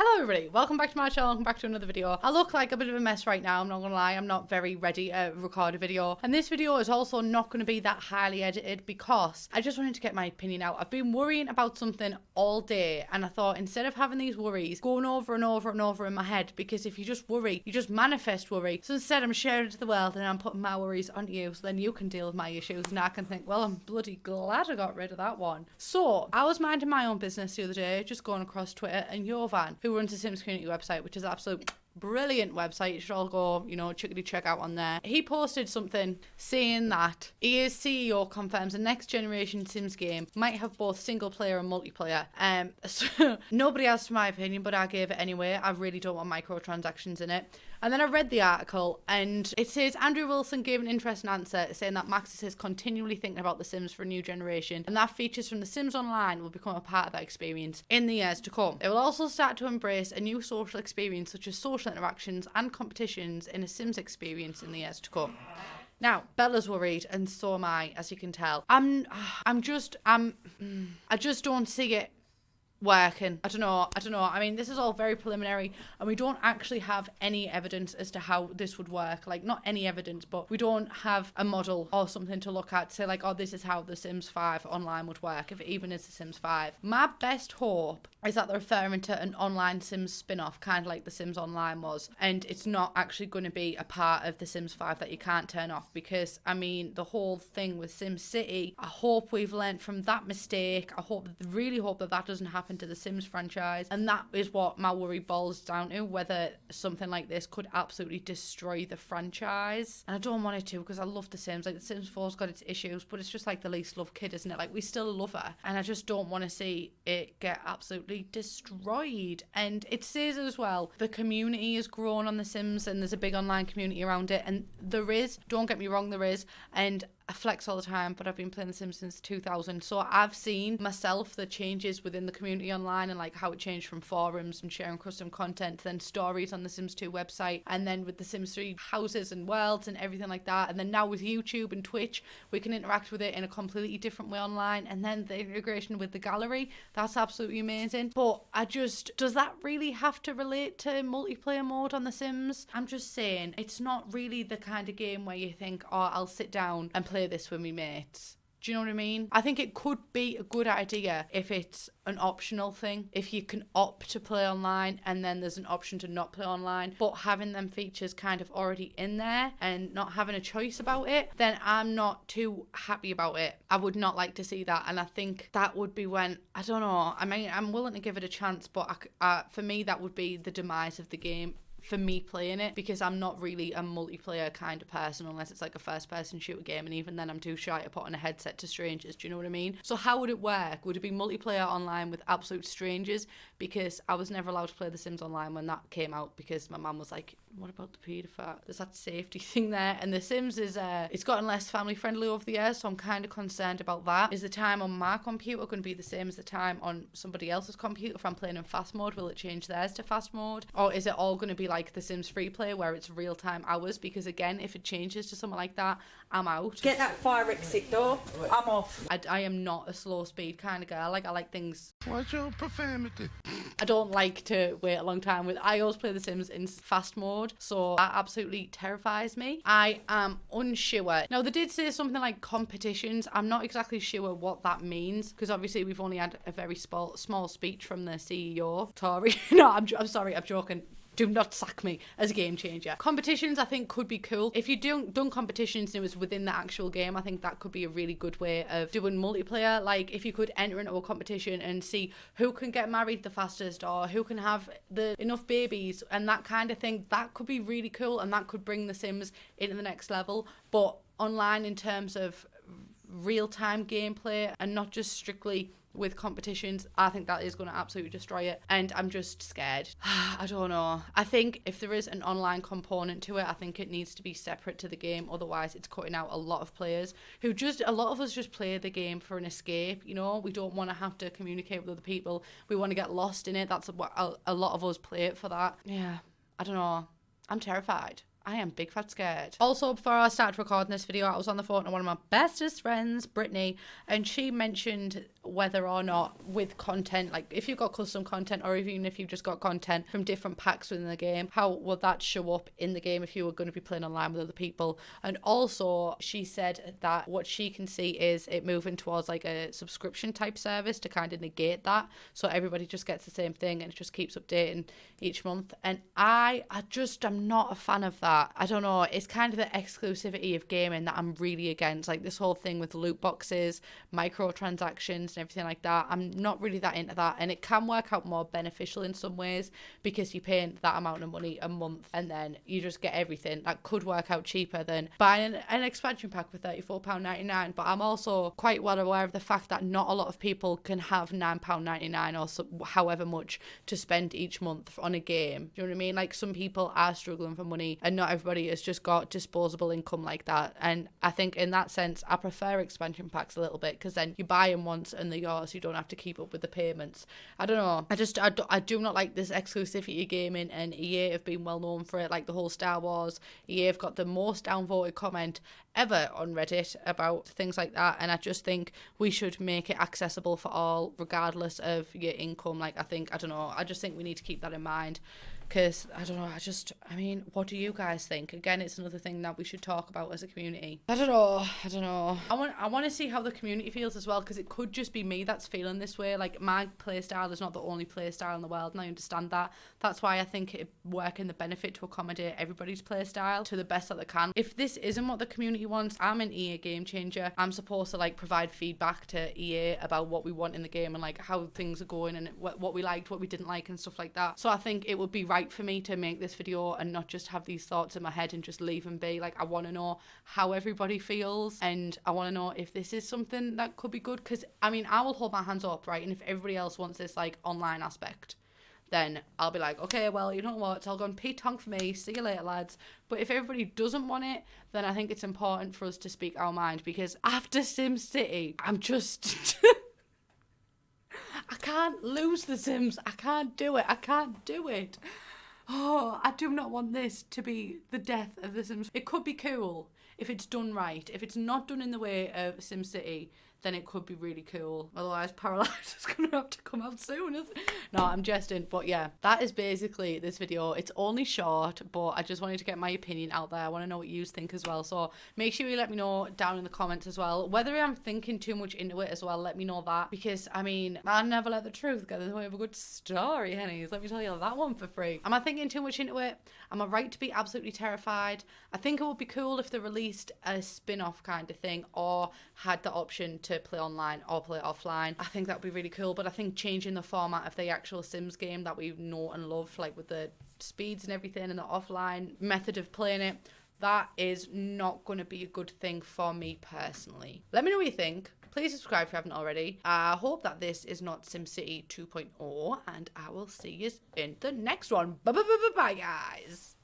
Hello everybody, welcome back to my channel, welcome back to another video. I look like a bit of a mess right now, I'm not gonna lie, I'm not very ready to record a video. And this video is also not gonna be that highly edited because I just wanted to get my opinion out. I've been worrying about something all day and I thought instead of having these worries going over and over and over in my head, because if you just worry, you just manifest worry. So instead I'm sharing it to the world and I'm putting my worries onto you so then you can deal with my issues and I can think, well, I'm bloody glad I got rid of that one. So I was minding my own business the other day, just going across Twitter, and Jovan, who runs a Sims community website, which is an absolute brilliant website, you should all go, check out on there. He posted something saying that EA's CEO confirms the next generation Sims game might have both single player and multiplayer. So nobody asked my opinion, but I gave it anyway. I really don't want microtransactions in it. And then I read the article and it says Andrew Wilson gave an interesting answer saying that Maxis is continually thinking about The Sims for a new generation and that features from The Sims Online will become a part of that experience in the years to come. It will also start to embrace a new social experience such as social interactions and competitions in a Sims experience in the years to come. Now, Bella's worried and so am I, as you can tell. I just don't see it working. I don't know. I mean, this is all very preliminary and we don't actually have any evidence as to how this would work. Like, not any evidence, but we don't have a model or something to look at to say like, oh, this is how The Sims 5 online would work, if it even is The Sims 5. My best hope is that they're referring to an online Sims spin-off, kind of like The Sims Online was, and it's not actually going to be a part of The Sims 5 that you can't turn off, because, I mean, the whole thing with Sim City, I hope we've learned from that mistake. Really hope that that doesn't happen to the Sims franchise, and that is what my worry boils down to, whether something like this could absolutely destroy the franchise. And I don't want it to, because I love The Sims. Like, The Sims 4's got its issues, but it's just like the least loved kid, isn't it? Like, we still love her, and I just don't want to see it get absolutely destroyed. And it says as well, the community has grown on The Sims and there's a big online community around it, and there is, don't get me wrong, there is, and I flex all the time, but I've been playing The Sims since 2000, so I've seen myself the changes within the community online and like how it changed from forums and sharing custom content, then stories on the Sims 2 website, and then with the Sims 3 houses and worlds and everything like that, and then now with YouTube and Twitch we can interact with it in a completely different way online, and then the integration with the gallery, that's absolutely amazing. But does that really have to relate to multiplayer mode on The Sims? I'm just saying, it's not really the kind of game where you think, oh, I'll sit down and play this with me mates. Do you know what I mean? I think it could be a good idea if it's an optional thing, if you can opt to play online and then there's an option to not play online, but having them features kind of already in there and not having a choice about it, then I'm not too happy about it. I would not like to see that, and I think that would be when, I don't know, I mean, I'm willing to give it a chance, but for me that would be the demise of the game, for me playing it, because I'm not really a multiplayer kind of person unless it's like a first person shooter game, and even then I'm too shy to put on a headset to strangers. Do you know what I mean? So how would it work? Would it be multiplayer online with absolute strangers? Because I was never allowed to play The Sims Online when that came out, because my mum was like, what about the paedophile? There's that safety thing there, and The Sims is it's gotten less family friendly over the years, so I'm kind of concerned about that. Is the time on my computer going to be the same as the time on somebody else's computer? If I'm playing in fast mode, will it change theirs to fast mode, or is it all going to be like The Sims free play where it's real time hours? Because again, if it changes to something like that, I'm out. Get that fire exit door. I'm off. I am not a slow speed kind of girl. Like, I like things. What's your profanity? I don't like to wait a long time. I always play The Sims in fast mode, so that absolutely terrifies me. I am unsure. Now, they did say something like competitions. I'm not exactly sure what that means, because obviously we've only had a very small speech from the CEO, Tori. No, I'm sorry, I'm joking. Do not sack me as a game changer. Competitions, I think, could be cool. If you done competitions and it was within the actual game, I think that could be a really good way of doing multiplayer. Like, if you could enter into a competition and see who can get married the fastest, or who can have enough babies and that kind of thing, that could be really cool, and that could bring The Sims into the next level. But online, in terms of real-time gameplay and not just strictly with competitions, I think that is going to absolutely destroy it, and I'm just scared. I don't know. I think if there is an online component to it, I think it needs to be separate to the game, otherwise it's cutting out a lot of players who a lot of us just play the game for an escape, you know? We don't want to have to communicate with other people, we want to get lost in it. That's what a lot of us play it for that. Yeah, I don't know. I'm terrified. I am big fat scared. Also, before I started recording this video, I was on the phone to one of my bestest friends, Brittany, and she mentioned whether or not with content, like if you've got custom content or even if you've just got content from different packs within the game, how will that show up in the game if you were going to be playing online with other people? And also she said that what she can see is it moving towards like a subscription type service to kind of negate that, so everybody just gets the same thing and it just keeps updating each month. And I'm not a fan of that. I don't know, it's kind of the exclusivity of gaming that I'm really against, like this whole thing with loot boxes, microtransactions and everything like that. I'm not really that into that, and it can work out more beneficial in some ways because you're paying that amount of money a month and then you just get everything. That could work out cheaper than buying an expansion pack for £34.99, but I'm also quite well aware of the fact that not a lot of people can have £9.99 or so, however much to spend each month on a game. Do you know what I mean? Like some people are struggling for money and not everybody has just got disposable income like that. And I think in that sense I prefer expansion packs a little bit because then you buy them once and they're yours, you don't have to keep up with the payments. I don't know, I do not like this exclusivity of gaming, and EA have been well known for it. Like the whole Star Wars, EA have got the most downvoted comment ever on Reddit about things like that, and I just think we should make it accessible for all regardless of your income. Like I just think we need to keep that in mind. Because, I don't know, I mean, what do you guys think? Again, it's another thing that we should talk about as a community. I don't know. I want to see how the community feels as well, because it could just be me that's feeling this way. Like, my playstyle is not the only playstyle in the world, and I understand that. That's why I think it work in the benefit to accommodate everybody's playstyle to the best that they can. If this isn't what the community wants, I'm an EA game changer. I'm supposed to, like, provide feedback to EA about what we want in the game and, like, how things are going and what we liked, what we didn't like and stuff like that. So I think it would be right for me to make this video and not just have these thoughts in my head and just leave them be. Like, I want to know how everybody feels, and I want to know if this is something that could be good, because I mean, I will hold my hands up, right? And if everybody else wants this like online aspect, then I'll be like, okay, well, you know what, it's all gone Pete Tonk for me, see you later, lads. But if everybody doesn't want it, then I think it's important for us to speak our mind, because after SimCity, I'm just I can't lose The Sims. I can't do it. Oh, I do not want this to be the death of The Sims. It could be cool if it's done right. If it's not done in the way of SimCity, then it could be really cool. Otherwise, Paralyze is going to have to come out soon, isn't it? No, I'm jesting. But yeah, that is basically this video. It's only short, but I just wanted to get my opinion out there. I want to know what you think as well. So make sure you let me know down in the comments as well. Whether I'm thinking too much into it as well, let me know that. Because, I mean, I never let the truth get in the way of a good story, hennies. Let me tell you that one for free. Am I thinking too much into it? Am I right to be absolutely terrified? I think it would be cool if they released a spin-off kind of thing, or had the option to play online or play offline. I think that would be really cool, but I think changing the format of the actual Sims game that we know and love, like with the speeds and everything and the offline method of playing it, that is not going to be a good thing for me personally. Let me know what you think. Please subscribe if you haven't already. I hope that this is not SimCity 2.0, and I will see you in the next one. Bye, guys.